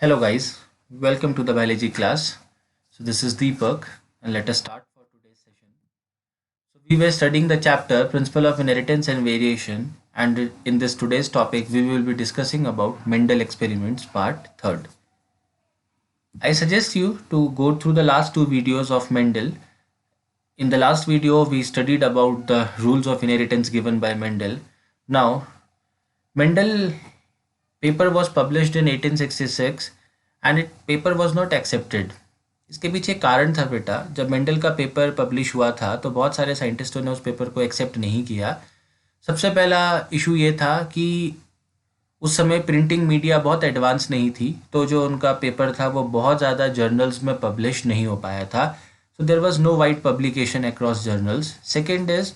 Hello guys, welcome to the biology class. So this is Deepak and let us start for today's session. So we were studying the chapter Principle of Inheritance and Variation, and in this today's topic we will be discussing about Mendel experiments part 3rd. I suggest you to go through the last two videos of Mendel. In the last video we studied about the rules of inheritance given by Mendel. Now Mendel paper was published in 1866 and it paper was not accepted. इसके पीछे एक कारण था बेटा। जब Mendel का paper publish हुआ था तो बहुत सारे साइंटिस्टों ने उस पेपर को एक्सेप्ट नहीं किया। सबसे पहला इशू ये था कि उस समय प्रिंटिंग मीडिया बहुत एडवांस नहीं थी, तो जो उनका पेपर था वो बहुत ज़्यादा जर्नल्स में पब्लिश नहीं हो पाया था। So there was no wide publication across journals. Second is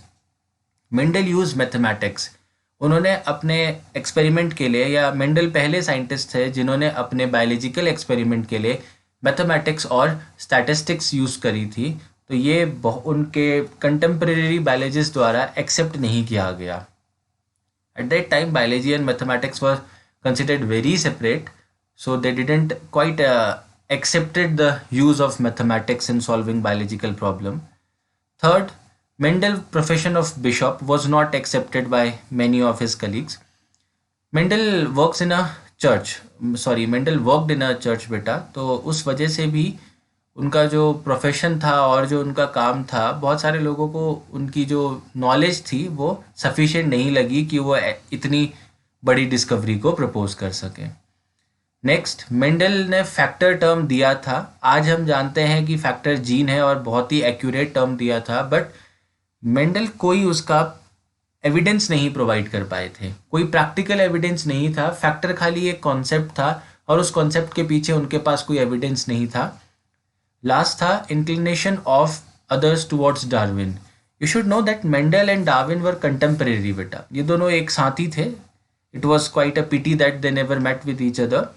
Mendel use mathematics. उन्होंने अपने एक्सपेरिमेंट के लिए, या मेंडल पहले साइंटिस्ट थे जिन्होंने अपने बायोलॉजिकल एक्सपेरिमेंट के लिए मैथमेटिक्स और स्टैटिस्टिक्स यूज़ करी थी, तो ये उनके कंटेम्प्रेरी बायोलॉजिस्ट द्वारा एक्सेप्ट नहीं किया गया। At that time biology and mathematics were considered very separate, so they didn't quite accepted the use of mathematics in solving biological problem. Third, Mendel's profession of bishop was not accepted by many of his colleagues. Mendel works in a church, Mendel worked in a church बेटा, तो उस वजह से भी उनका जो profession था और जो उनका काम था, बहुत सारे लोगों को उनकी जो नॉलेज थी वो सफिशिएंट नहीं लगी कि वो इतनी बड़ी डिस्कवरी को प्रपोज कर सकें। नेक्स्ट, मेंडल ने फैक्टर टर्म दिया था। आज हम जानते हैं कि फैक्टर जीन है और बहुत ही एक्यूरेट टर्म दिया था, बट मेंडल कोई उसका एविडेंस नहीं प्रोवाइड कर पाए थे, कोई प्रैक्टिकल एविडेंस नहीं था। फैक्टर खाली एक कॉन्सेप्ट था और उस कॉन्सेप्ट के पीछे उनके पास कोई एविडेंस नहीं था। लास्ट था inclination of others towards Darwin. You should know that Mendel and Darwin were contemporary बेटा, ये दोनों एक साथ ही थे। It was quite a pity that they never met with each other.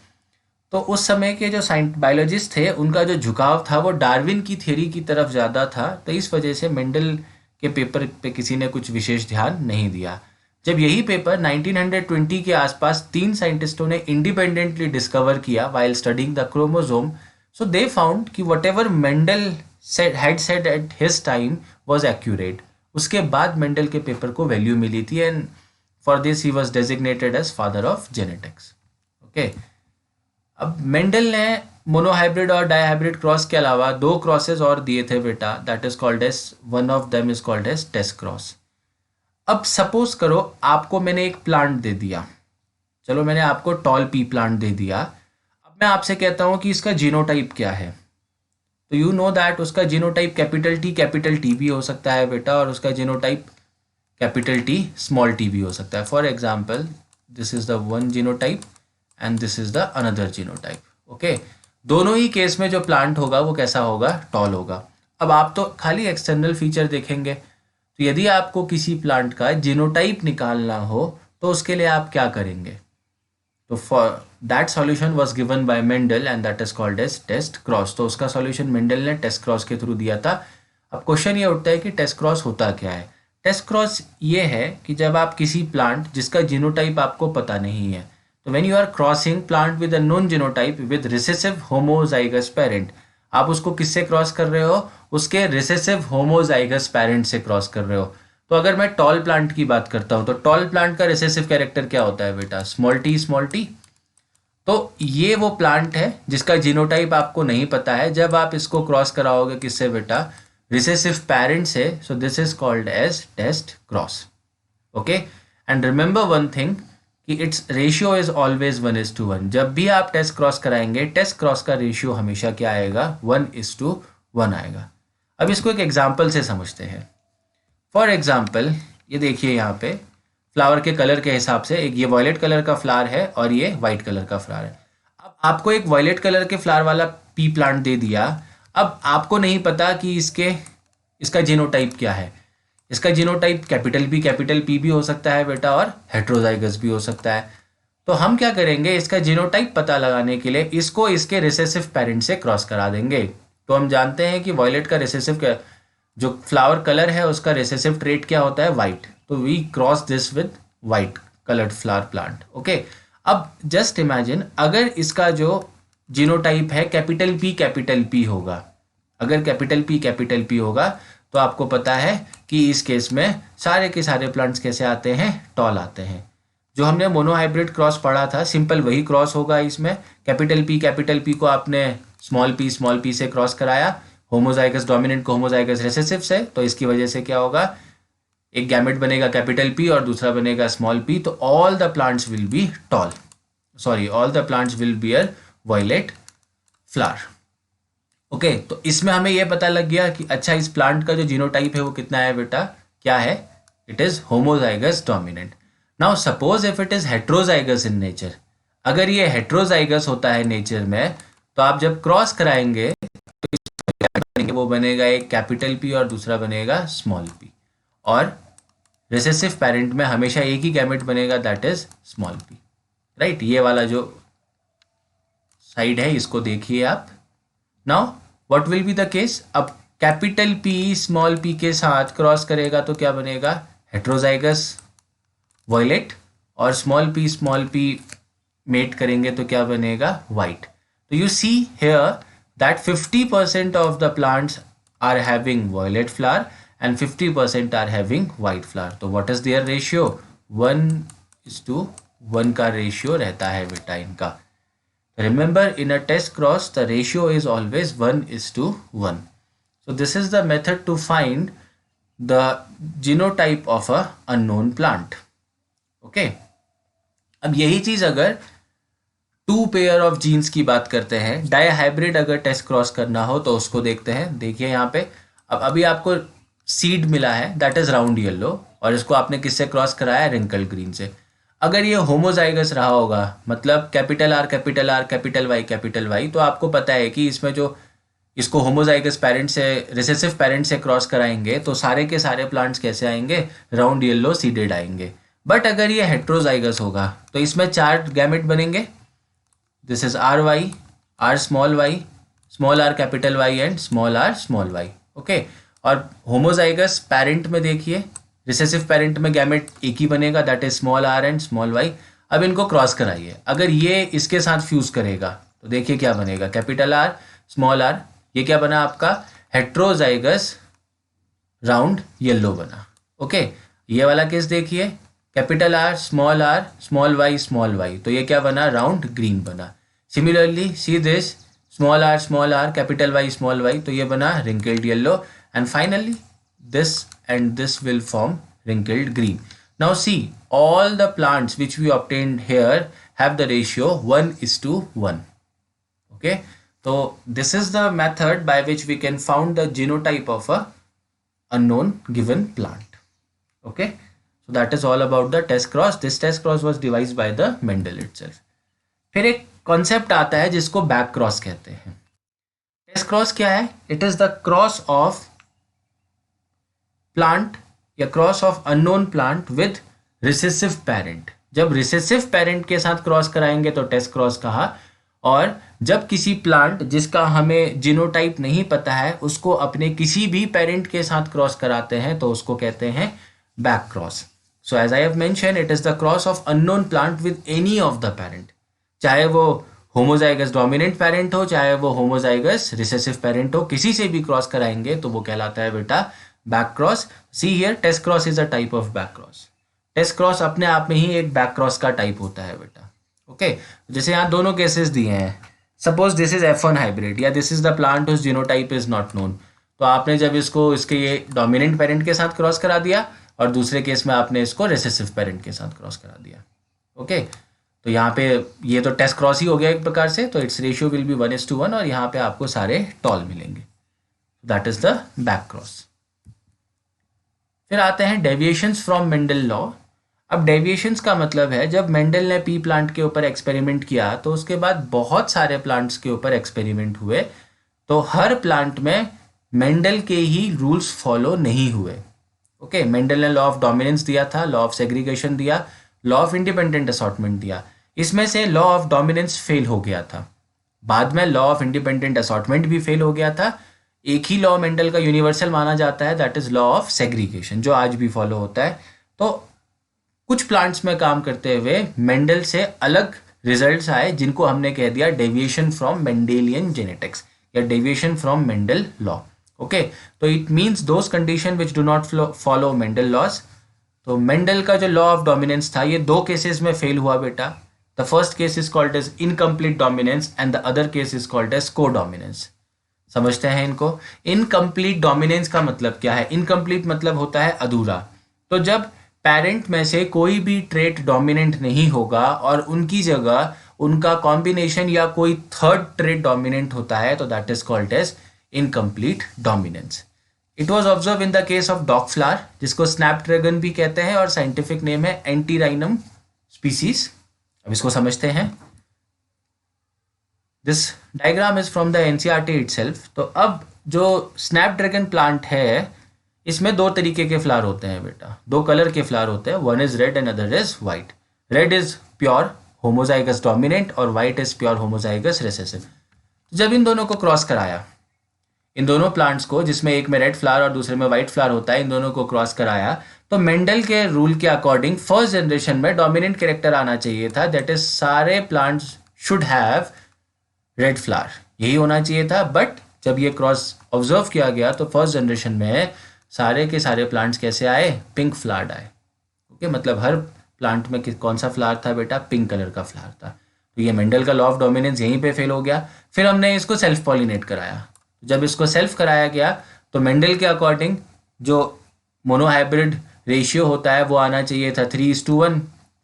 तो उस समय के जो बायोलॉजिस्ट थे उनका जो झुकाव था वो डार्विन की थ्योरी की तरफ ज़्यादा था, तो इस वजह से मेंडल के पेपर पे किसी ने कुछ विशेष ध्यान नहीं दिया। जब यही पेपर 1920 के आसपास 3 साइंटिस्टों ने इंडिपेंडेंटली डिस्कवर किया while studying the chromosome, so they found कि whatever Mendel had said at his time was accurate. उसके बाद मेंडल के पेपर को वैल्यू मिली थी and for this he was designated as father of genetics. Okay, अब Mendel ने monohybrid और डाईहाइब्रिड क्रॉस के अलावा 2 क्रॉसेस और दिए थे बेटा, that is called as, one of them is called as test cross. अब सपोज करो आपको मैंने एक प्लांट दे दिया, चलो मैंने आपको टॉल पी प्लांट दे दिया। अब मैं आपसे कहता हूँ कि इसका जीनोटाइप क्या है, तो यू नो दैट उसका जीनोटाइप कैपिटल टी भी हो सकता है बेटा, और उसका genotype capital T small T भी हो सकता है। For example, this is the one genotype and this is the another genotype. Okay, दोनों ही केस में जो प्लांट होगा वो कैसा होगा, टॉल होगा। अब आप तो खाली एक्सटर्नल फीचर देखेंगे, तो यदि आपको किसी प्लांट का जीनोटाइप निकालना हो तो उसके लिए आप क्या करेंगे, तो for that solution was given by Mendel and that is called as test cross. तो उसका सॉल्यूशन मेंडल ने टेस्ट क्रॉस के थ्रू दिया था। अब क्वेश्चन ये उठता है कि टेस्ट क्रॉस होता क्या है। टेस्ट क्रॉस ये है कि जब आप किसी प्लांट जिसका जीनोटाइप आपको पता नहीं है, तो when you are crossing plant with a known genotype with recessive homozygous parent, आप उसको किससे क्रॉस कर रहे हो, उसके रिसेसिव होमोजाइगस पेरेंट से क्रॉस कर रहे हो। तो अगर मैं टॉल प्लांट की बात करता हूँ तो टॉल प्लांट का रिसेसिव कैरेक्टर क्या होता है बेटा, स्मॉल टी। तो ये वो प्लांट है जिसका जीनोटाइप आपको नहीं पता है, जब आप इसको क्रॉस कराओगे किससे बेटा, रिसेसिव पेरेंट से, so this is called as test cross. Okay, and remember one thing कि इट्स रेशियो इज ऑलवेज 1:1। जब भी आप टेस्ट क्रॉस कराएंगे, टेस्ट क्रॉस का रेशियो हमेशा क्या आएगा, 1:1 आएगा। अब इसको एक एग्जाम्पल से समझते हैं। फॉर एग्जाम्पल, ये देखिए यहाँ पे फ्लावर के कलर के हिसाब से एक ये वॉयलेट कलर का फ्लावर है और ये वाइट कलर का फ्लावर है। अब आपको एक वॉयलेट कलर के फ्लावर वाला पी प्लांट दे दिया। अब आपको नहीं पता कि इसका जीनोटाइप क्या है। इसका जीनोटाइप कैपिटल पी भी हो सकता है बेटा और हेट्रोजाइगस भी हो सकता है। तो हम क्या करेंगे, इसका जीनोटाइप पता लगाने के लिए इसको इसके रिसेसिव पेरेंट से क्रॉस करा देंगे। तो हम जानते हैं कि वॉयलेट का रिसेसिव जो फ्लावर कलर है उसका रिसेसिव ट्रेट क्या होता है, वाइट। तो we cross this with white coloured flower plant. Okay, अब जस्ट इमेजिन अगर इसका जो जीनोटाइप है कैपिटल पी होगा। अगर कैपिटल पी होगा तो आपको पता है कि इस केस में सारे के सारे प्लांट्स कैसे आते हैं, टॉल आते हैं। जो हमने मोनोहाइब्रिड क्रॉस पढ़ा था, सिंपल वही क्रॉस होगा इसमें। कैपिटल पी को आपने स्मॉल पी से क्रॉस कराया, होमोजाइगस डोमिनेंट को होमोजाइगस रिसेसिव से, तो इसकी वजह से क्या होगा, एक गैमेट बनेगा कैपिटल पी और दूसरा बनेगा स्मॉल पी, तो all the plants will be tall, sorry all the plants will bear violet flower. Okay, तो इसमें हमें यह पता लग गया कि अच्छा इस प्लांट का जो जीनोटाइप है वो कितना है बेटा, क्या है, it is homozygous dominant. Now suppose if it is heterozygous in nature, अगर ये हेट्रोजाइगस होता है नेचर में, तो आप जब क्रॉस कराएंगे तो इसमें वो बनेगा एक कैपिटल पी और दूसरा बनेगा स्मॉल पी, और रिसेसिव पेरेंट में हमेशा एक ही गैमेट बनेगा, that is small p, right. ये वाला जो साइड है इसको देखिए आप। Now what will be the case, अब कैपिटल पी स्मॉल पी के साथ क्रॉस करेगा तो क्या बनेगा, हेट्रोजाइगस वायलेट, और स्मॉल पी मेट करेंगे तो क्या बनेगा, वाइट। तो you see here that 50% of the plants are having violet flower and 50% are having white flower. तो what is their ratio, 1:1 का रेशियो रहता है बेटा इनका। Remember in a test cross the ratio is always 1:1. So this is the method to find the genotype of a unknown plant. Okay. अब यही चीज अगर 2 पेयर ऑफ जीन्स की बात करते हैं, डायहाइब्रिड अगर टेस्ट क्रॉस करना हो तो उसको देखते हैं। देखिए यहाँ पे, अब अभी आपको सीड मिला है दैट इज राउंड येलो, और इसको आपने किससे क्रॉस कराया, रिंकल ग्रीन से। अगर ये होमोजाइगस रहा होगा, मतलब कैपिटल आर कैपिटल वाई, तो आपको पता है कि इसमें जो इसको होमोजाइगस पेरेंट से रिसेसिव पेरेंट से क्रॉस कराएंगे तो सारे के सारे प्लांट्स कैसे आएंगे, राउंड येलो सीडेड आएंगे। बट अगर ये हेट्रोजाइगस होगा तो इसमें 4 गैमेट बनेंगे, this is R Y, small r capital Y and small y. Okay, और होमोजाइगस पेरेंट में देखिए, रिसेसिव पेरेंट में गैमेट एक ही बनेगा, that is small r and small y. अब इनको क्रॉस कराइए, अगर ये इसके साथ फ्यूज करेगा तो देखिए क्या बनेगा, कैपिटल आर स्मॉल आर, ये क्या बना आपका, हेट्रोजाइगस राउंड येलो बना। ओके, ये वाला केस देखिए, कैपिटल आर स्मॉल वाई, तो ये क्या बना, राउंड ग्रीन बना। Similarly see this, small r capital Y small y, तो ये बना wrinkled yellow, and finally this and this will form wrinkled green. Now see, all the plants which we obtained here have the ratio 1:1. Okay, so this is the method by which we can found the genotype of a unknown given plant. Okay, so that is all about the test cross. This test cross was devised by the Mendel itself. फिर एक concept आता है जिसको back cross कहते हैं। Test cross क्या है, it is the cross of plant या cross of unknown plant with recessive parent. जब रिसेसिव पेरेंट के साथ क्रॉस कराएंगे तो टेस्ट क्रॉस कहा, और जब किसी प्लांट जिसका हमें जीनोटाइप नहीं पता है उसको अपने किसी भी पेरेंट के साथ क्रॉस कराते हैं तो उसको कहते हैं back cross. So as I have mention, it is the cross of unknown plant with any of the parent, चाहे वो होमोजाइगस डोमिनेंट पेरेंट हो, चाहे वो होमोजाइगस रिसेसिव पेरेंट हो, किसी से भी क्रॉस कराएंगे तो वो कहलाता है बेटा back cross. See here, test cross is a type of back cross. Test cross अपने आप में ही एक बैक क्रॉस का टाइप होता है बेटा। ओके, जैसे यहाँ दोनों केसेस दिए हैं, suppose this is F1 hybrid या this is the plant whose genotype is not known, तो आपने जब इसको इसके ये डोमिनेंट पेरेंट के साथ क्रॉस करा दिया और दूसरे केस में आपने इसको रिसेसिव पेरेंट के साथ क्रॉस करा दिया। ओके, तो यहाँ पे ये तो टेस्ट क्रॉस ही हो गया एक प्रकार से, तो इट्स रेशियो विल बी 1:1 और यहाँ पे आपको सारे टॉल मिलेंगे, that is the back cross. फिर आते हैं डेविएशंस फ्रॉम मेंडल लॉ। अब डेविएशंस का मतलब है जब मेंडल ने पी प्लांट के ऊपर एक्सपेरिमेंट किया तो उसके बाद बहुत सारे प्लांट्स के ऊपर एक्सपेरिमेंट हुए, तो हर प्लांट में मेंडल के ही रूल्स फॉलो नहीं हुए। ओके, मेंडल ने लॉ ऑफ डोमिनेंस दिया था, लॉ ऑफ सेग्रीगेशन दिया, लॉ ऑफ इंडिपेंडेंट असॉर्टमेंट दिया, इसमें से लॉ ऑफ डोमिनेंस फेल हो गया था, बाद में लॉ ऑफ इंडिपेंडेंट असॉर्टमेंट भी फेल हो गया था। एक ही लॉ मेंडल का यूनिवर्सल माना जाता है, that is law of segregation, जो आज भी फॉलो होता है। तो कुछ प्लांट्स में काम करते हुए मेंडल से अलग रिजल्ट्स आए जिनको हमने कह दिया डेविएशन फ्रॉम मेंडेलियन जेनेटिक्स या deviation from Mendel law. Okay, तो it means those condition which do not follow Mendel laws. तो मेंडल का जो लॉ ऑफ डोमिनेंस था ये दो केसेस में फेल हुआ बेटा. The first case is called as incomplete dominance and the other case is called as codominance. समझते हैं इनको. इनकम्प्लीट डोमिनेंस का मतलब क्या है? इनकम्प्लीट मतलब होता है अधूरा. तो जब पेरेंट में से कोई भी ट्रेट डोमिनेंट नहीं होगा और उनकी जगह उनका कॉम्बिनेशन या कोई थर्ड ट्रेट डोमिनेंट होता है तो that is called as incomplete dominance. It was observe in the case of dog flower जिसको स्नैपड्रैगन भी कहते हैं और साइंटिफिक नेम है एंटीराइनम स्पीसीज. अब इसको समझते हैं. This diagram is from the NCERT itself. तो अब जो स्नैपड्रैगन प्लांट है इसमें दो तरीके के फ्लावर होते हैं बेटा, दो कलर के फ्लावर होते हैं. One is red and other is white. Red is pure homozygous dominant और white is pure homozygous recessive. जब इन दोनों को क्रॉस कराया, इन दोनों प्लांट्स को जिसमें एक में रेड फ्लावर और दूसरे में वाइट फ्लावर होता है, इन दोनों को क्रॉस कराया तो मेंडल के रूल के अकॉर्डिंग फर्स्ट जनरेशन में डोमिनेंट कैरेक्टर आना चाहिए था. दैट इज सारे plants should have read flower, यही होना चाहिए था. बट जब ये क्रॉस ऑब्जर्व किया गया तो फर्स्ट जनरेशन में सारे के सारे प्लांट्स कैसे आए? पिंक फ्लावर्ड आए. ओके, मतलब हर प्लांट में कौन सा फ्लावर था बेटा? पिंक कलर का फ्लावर था. तो ये मेंडल का लॉ ऑफ डोमिनेंस यहीं पे फेल हो गया. फिर हमने इसको सेल्फ पॉलिनेट कराया. जब इसको सेल्फ कराया गया तो मेंडल के अकॉर्डिंग जो मोनोहाइब्रिड रेशियो होता है वो आना चाहिए था 3:1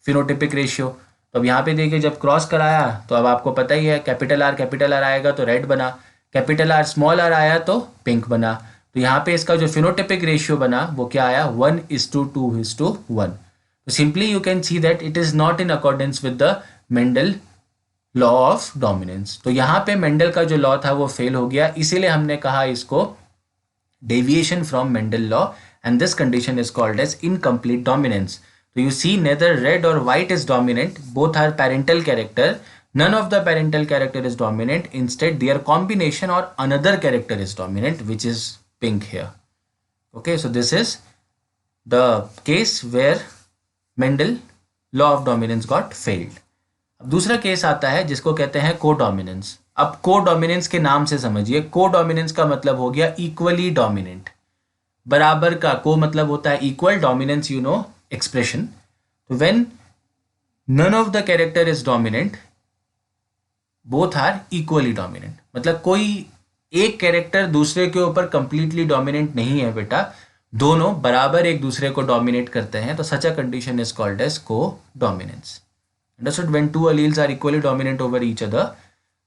फिनोटिपिक रेशियो. तो अब यहाँ पे देखिए जब क्रॉस कराया तो अब आपको पता ही है कैपिटल आर आएगा तो रेड बना, कैपिटल आर स्मॉल आर आया तो पिंक बना. तो यहाँ पे इसका जो फिनोटिपिक रेशियो बना वो क्या आया? 1:2:1. तो simply you can see that it is not in accordance with the Mendel law of dominance. तो यहाँ पे मेंडल का जो लॉ था वो फेल हो गया, इसीलिए हमने कहा इसको deviation from Mendel law and this condition is called as incomplete dominance. So you see neither red or white is dominant, both are parental character. None of the parental character is dominant. Instead, their combination or another character is dominant, which is pink here. Okay, so this is the case where Mendel law of dominance got failed. अब दूसरा case आता है जिसको कहते हैं codominance. अब codominance के नाम से समझिए, कोडोमिनेंस का मतलब हो गया इक्वली डोमिनेंट, बराबर का. को मतलब होता है equal, dominance you know expression. So when none of the character is dominant, both are equally dominant. मतलब कोई एक कैरेक्टर दूसरे के ऊपर completely dominant नहीं है बेटा, दोनों बराबर एक दूसरे को dominate करते हैं. तो such a condition is called as co-dominance. Understood? When two alleles are equally dominant over each other,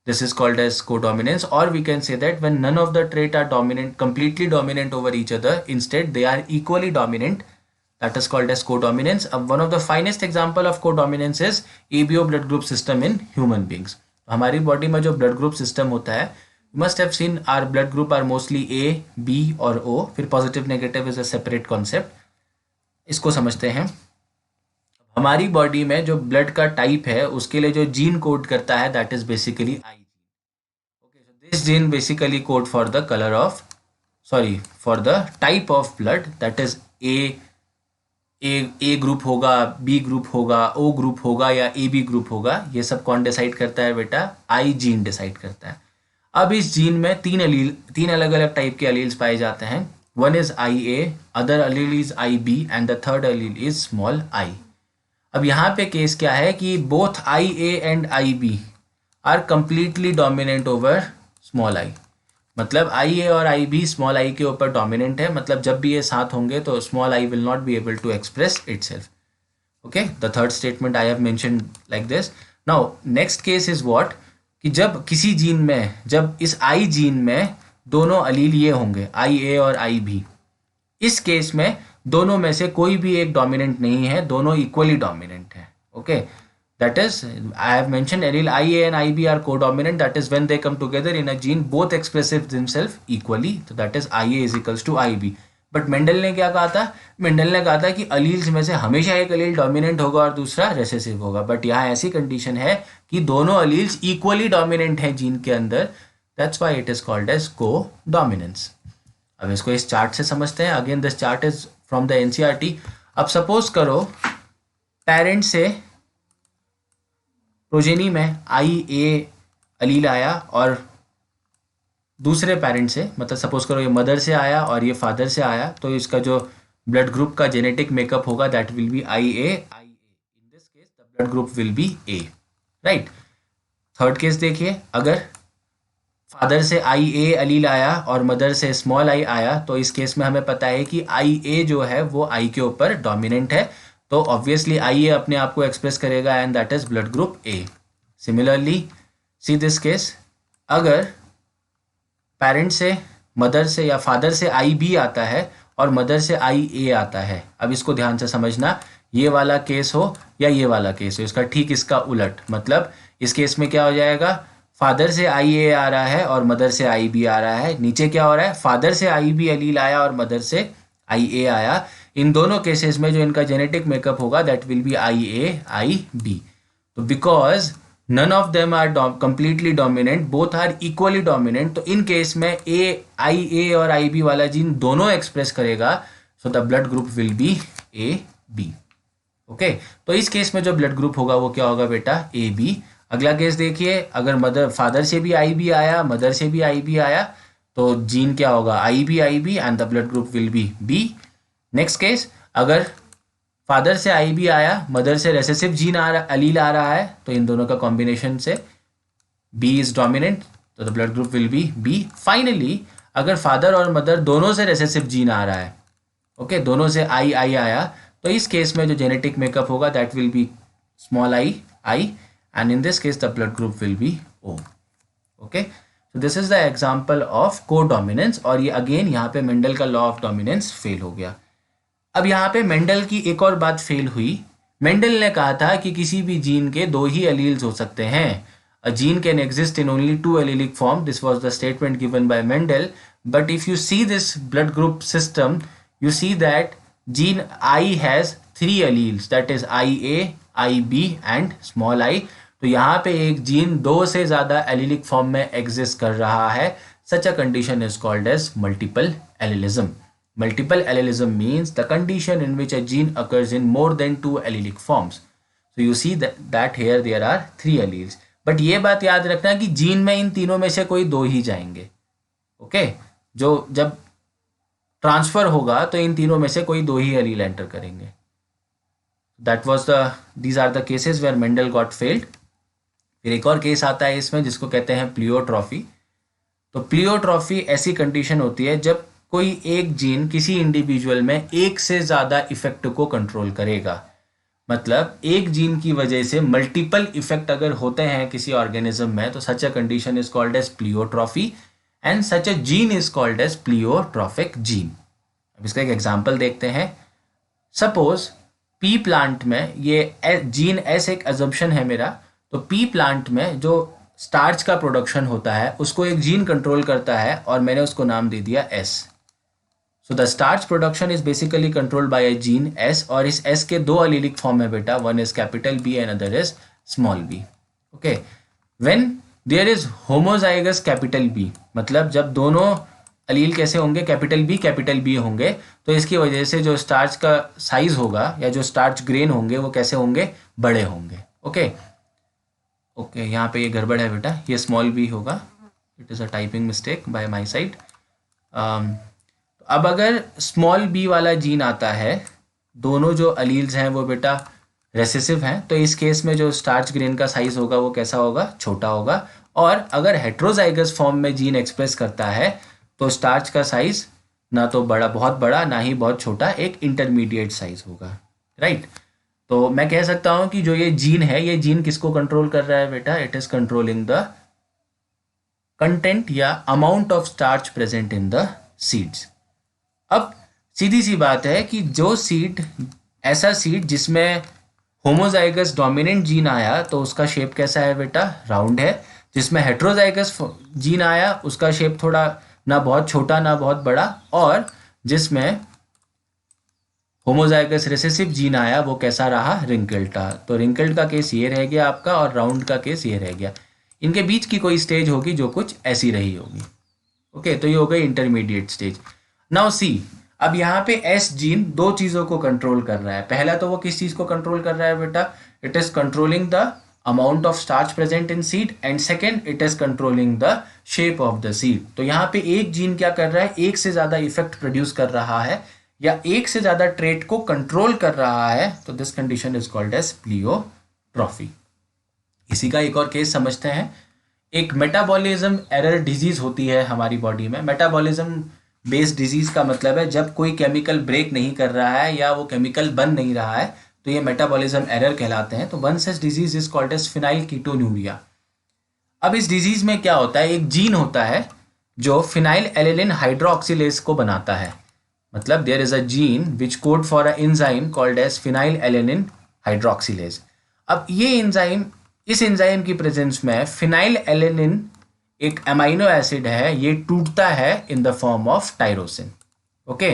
this is called as co-dominance. Or we can say that when none of the trait are dominant, completely dominant over each other, instead they are equally dominant, that is called as codominance. One of the finest example of codominance is ABO blood group system in human beings. हमारी body में जो blood group system होता है, you must have seen our blood group are mostly A, B और O. फिर positive negative is a separate concept. इसको समझते हैं. हमारी बॉडी में जो ब्लड का टाइप है उसके लिए जो जीन कोड करता है that is basically I gene. Okay, so this gene basically code for the colour of for the type of blood, that is a group होगा, बी ग्रुप होगा, ओ ग्रुप होगा या ए बी ग्रुप होगा. ये सब कौन डिसाइड करता है बेटा? आई जीन डिसाइड करता है. अब इस जीन में तीन अलग अलग टाइप के अलील्स पाए जाते हैं. One is I A, other allele is I B and the third allele is small i. अब यहाँ पे केस क्या है कि both I A and I B are completely dominant over small i. मतलब आई ए और आई बी स्मॉल आई के ऊपर डोमिनेंट है. मतलब जब भी ये साथ होंगे तो small i will not be able to express itself. Okay, the third statement I have mentioned like this. Now next case is what, कि जब किसी जीन में, जब इस आई जीन में दोनों अलील ये होंगे आई ए और आई बी, इस केस में दोनों में से कोई भी एक डोमिनेंट नहीं है, दोनों इक्वली डोमिनेंट है. Okay, that is, I have mentioned allele IA and IB are codominant. That is when they come together in a gene, both expressive themselves equally. So that is IA is equals to IB. But Mendel ने क्या कहा था? Mendel ने कहा था कि alleles में से हमेशा एक अलील डोमिनेंट होगा और दूसरा रेसेसिव होगा. बट यहाँ ऐसी कंडीशन है कि दोनों अलील्स इक्वली डोमिनेंट हैं जीन के अंदर. That's why it is called as codominance. अब इसको इस चार्ट से समझते हैं. Again this chart is from the NCERT. अब सपोज करो पेरेंट से प्रोजेनी में आई ए अलील आया और दूसरे पेरेंट से, मतलब सपोज करो ये मदर से आया और ये फादर से आया, तो इसका जो ब्लड ग्रुप का जेनेटिक मेकअप होगा that will be I A. In this case the blood group will be A, right. Third case देखिए, अगर फादर से आई ए अलील आया और मदर से स्मॉल आई आया, तो इस केस में हमें पता है कि आई ए जो है वो आई के ऊपर डोमिनेंट है, तो ऑब्वियसली आई ए अपने आप को एक्सप्रेस करेगा and that is blood group A. Similarly see this case, अगर पेरेंट से, मदर से या फादर से आई बी आता है और मदर से आई ए आता है, अब इसको ध्यान से समझना, ये वाला केस हो या ये वाला केस हो, इसका ठीक इसका उलट, मतलब इस केस में क्या हो जाएगा, फादर से आई ए आ रहा है और मदर से आई बी आ रहा है, नीचे क्या हो रहा है, फादर से आई बी अलील आया और मदर से आई ए आया, इन दोनों केसेस में जो इनका जेनेटिक मेकअप होगा that will be I A I B. तो because none of them are completely dominant, both are equally dominant, तो इन केस में आई ए और आई बी वाला जीन दोनों एक्सप्रेस करेगा, so the blood group will be A B. Okay, तो इस case में जो ब्लड ग्रुप होगा वो क्या होगा बेटा, ए बी। अगला केस देखिए, अगर फादर से भी आई बी आया, मदर से भी आई बी आया, तो जीन क्या होगा, I B and the blood group will be B. Next case, अगर फादर से आई बी आया, मदर से रेसेसिव जीन अलील आ रहा है, तो इन दोनों का कॉम्बिनेशन से बी इज डोमिनेंट, तो the blood group will be B. Finally अगर फादर और मदर दोनों से रेसेसिव जीन आ रहा है, ओके, दोनों से आई आई आया, तो इस केस में जो जेनेटिक मेकअप होगा that will be small i i, and in this case the blood group will be O. Okay, so this is the example of codominance, और ये अगेन यहाँ पे मेंडल का लॉ ऑफ डोमिनेंस फेल हो गया। अब यहाँ पे मेंडल की एक और बात फेल हुई। मेंडल ने कहा था कि किसी भी जीन के दो ही एलील्स हो सकते हैं, a gene can exist in only two allelic form, this was the statement given by Mendel. But if you see this blood group system, you see that gene I has three alleles, that is I A, I B and small i. तो यहाँ पे एक gene दो से ज्यादा allelic form में exist कर रहा है, such a condition is called as multiple allelism. Multiple allelism means the condition in which a gene occurs in more than two allelic forms. So you see that here there are three alleles. But ये बात याद रखना कि gene में इन तीनों में से कोई दो ही जाएंगे। ओके, जो जब ट्रांसफर होगा तो इन तीनों में से कोई दो ही एलील एंटर करेंगे। These are the cases where Mendel got failed. फिर एक और केस आता है इसमें जिसको कहते हैं प्लियोट्रॉफी। तो प्लियोट्रॉफी ऐसी कंडीशन होती है जब कोई एक जीन किसी इंडिविजुअल में एक से ज़्यादा इफेक्ट को कंट्रोल करेगा, मतलब एक जीन की वजह से मल्टीपल इफेक्ट अगर होते हैं किसी ऑर्गेनिज्म में, तो such a condition is called as pleiotropy and such a gene is called as pleiotropic gene. अब इसका एक एग्जांपल देखते हैं। सपोज पी प्लांट में, ये जीन एस एक अजम्पशन है मेरा, तो पी प्लांट में जो स्टार्च का प्रोडक्शन होता है उसको एक जीन कंट्रोल करता है और मैंने उसको नाम दे दिया S. So the starch production is basically controlled by a gene S, और इस S के दो एलीलिक फॉर्म है बेटा, one is capital B and other is small b. Okay, when there is homozygous capital B, मतलब जब दोनों allele कैसे होंगे, कैपिटल B होंगे, तो इसकी वजह से जो स्टार्च का साइज होगा या जो स्टार्च ग्रेन होंगे वो कैसे होंगे, बड़े होंगे। ओके ओके, यहाँ पे ये गड़बड़ है बेटा, ये स्मॉल b होगा, it is a typing mistake by my side. अब अगर स्मॉल बी वाला जीन आता है, दोनों जो अलील्स हैं वो बेटा रेसेसिव हैं, तो इस केस में जो स्टार्च ग्रेन का साइज होगा वो कैसा होगा, छोटा होगा। और अगर हेट्रोजाइगस फॉर्म में जीन एक्सप्रेस करता है तो स्टार्च का साइज ना तो बड़ा, बहुत बड़ा, ना ही बहुत छोटा, एक इंटरमीडिएट साइज होगा, राइट। तो मैं कह सकता हूं कि जो ये जीन है, ये जीन किसको कंट्रोल कर रहा है बेटा, it is controlling the content या amount of starch present in the seeds. अब सीधी सी बात है कि जो सीड, ऐसा सीड जिसमें होमोजाइगस डोमिनेंट जीन आया तो उसका शेप कैसा है बेटा, राउंड है। जिसमें हेट्रोजाइगस जीन आया उसका शेप थोड़ा ना बहुत छोटा ना बहुत बड़ा, और जिसमें होमोजाइगस रिसेसिव जीन आया वो कैसा रहा, रिंकल्ड था। तो रिंकल्ड का केस ये रह गया आपका और राउंड का केस ये रह गया। इनके बीच की कोई स्टेज होगी जो कुछ ऐसी रही होगी। ओके, तो ये हो गई इंटरमीडिएट स्टेज। नाउ सी, अब यहाँ पे एस जीन दो चीजों को कंट्रोल कर रहा है। पहला तो वो किस चीज को कंट्रोल कर रहा है बेटा, it is controlling the amount of starch present in seed, and second it is controlling the shape of the seed. तो यहाँ पे एक जीन क्या कर रहा है, एक से ज़्यादा इफेक्ट प्रोड्यूस कर रहा है या एक से ज़्यादा ट्रेट को कंट्रोल कर रहा है, तो this condition is called as pleiotropy. इसी का एक और केस समझते हैं. एक मेटाबॉलिज्म एरर डिजीज होती है हमारी बॉडी में. मेटाबॉलिज्म बेस्ड डिजीज का मतलब है जब कोई केमिकल ब्रेक नहीं कर रहा है या वो केमिकल बन नहीं रहा है, तो ये मेटाबॉलिज्म एरर कहलाते हैं. तो one such disease is called as phenylketonuria. अब इस डिजीज में क्या होता है, एक जीन होता है जो फिनाइल एलिलिन हाइड्रोक्सिलेज को बनाता है. मतलब there is a gene which code for a enzyme called as phenylalanine hydroxylase. अब ये एंजाइम, इस एंजाइम की प्रेजेंस में फिनाइल एलिलिन एक अमाइनो एसिड है, ये टूटता है in the form of tyrosine. Okay,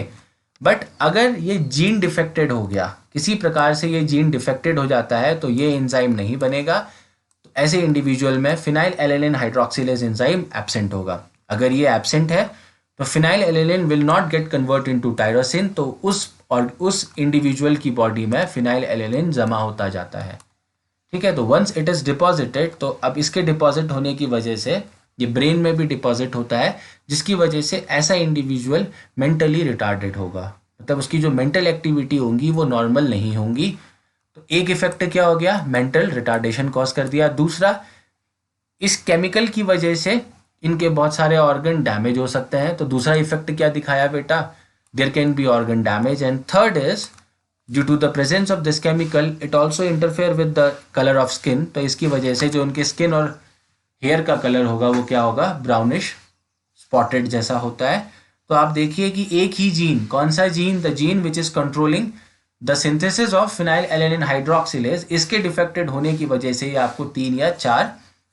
but अगर ये जीन डिफेक्टेड हो गया, किसी प्रकार से ये जीन डिफेक्टेड हो जाता है, तो ये एंजाइम नहीं बनेगा. तो ऐसे इंडिविजुअल में phenylalanine hydroxylase enzyme absent होगा. अगर ये एब्सेंट है तो phenylalanine will not get convert into tyrosine, तो उस इंडिविजुअल की बॉडी में फिनाइल एलिलिन जमा होता जाता है. ठीक है, तो वंस इट इज डिपॉजिटेड, तो अब इसके डिपॉजिट होने की वजह से ये ब्रेन में भी डिपॉजिट होता है, जिसकी वजह से ऐसा इंडिविजुअल मेंटली रिटार्डेड होगा. मतलब उसकी जो मेंटल एक्टिविटी होंगी वो नॉर्मल नहीं होंगी. तो एक इफेक्ट क्या हो गया, मेंटल रिटार्डेशन कॉज कर दिया. दूसरा, इस केमिकल की वजह से इनके बहुत सारे ऑर्गन डैमेज हो सकते हैं. तो दूसरा इफेक्ट क्या दिखाया बेटा, there can be organ damage. And third is due to the presence of this chemical it also interfere with the colour of skin. तो इसकी वजह से जो उनके स्किन और हेयर का कलर होगा वो क्या होगा, ब्राउनिश स्पॉटेड जैसा होता है. तो आप देखिए कि एक ही जीन, कौन सा gene, the gene which is controlling the synthesis of phenylalanine hydroxylase, इसके डिफेक्टेड होने की वजह से आपको 3 या 4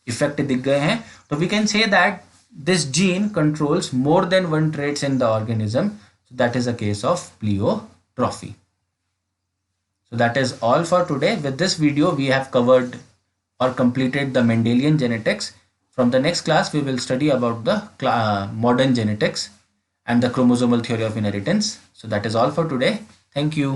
इफेक्ट दिख गए हैं. तो we can say that this gene controls more than one traits in the organism. So that is a case of pleiotropy. So that is all for today. With this video we have covered or completed the Mendelian genetics. From the next class we will study about the modern genetics and the chromosomal theory of inheritance. So that is all for today. Thank you.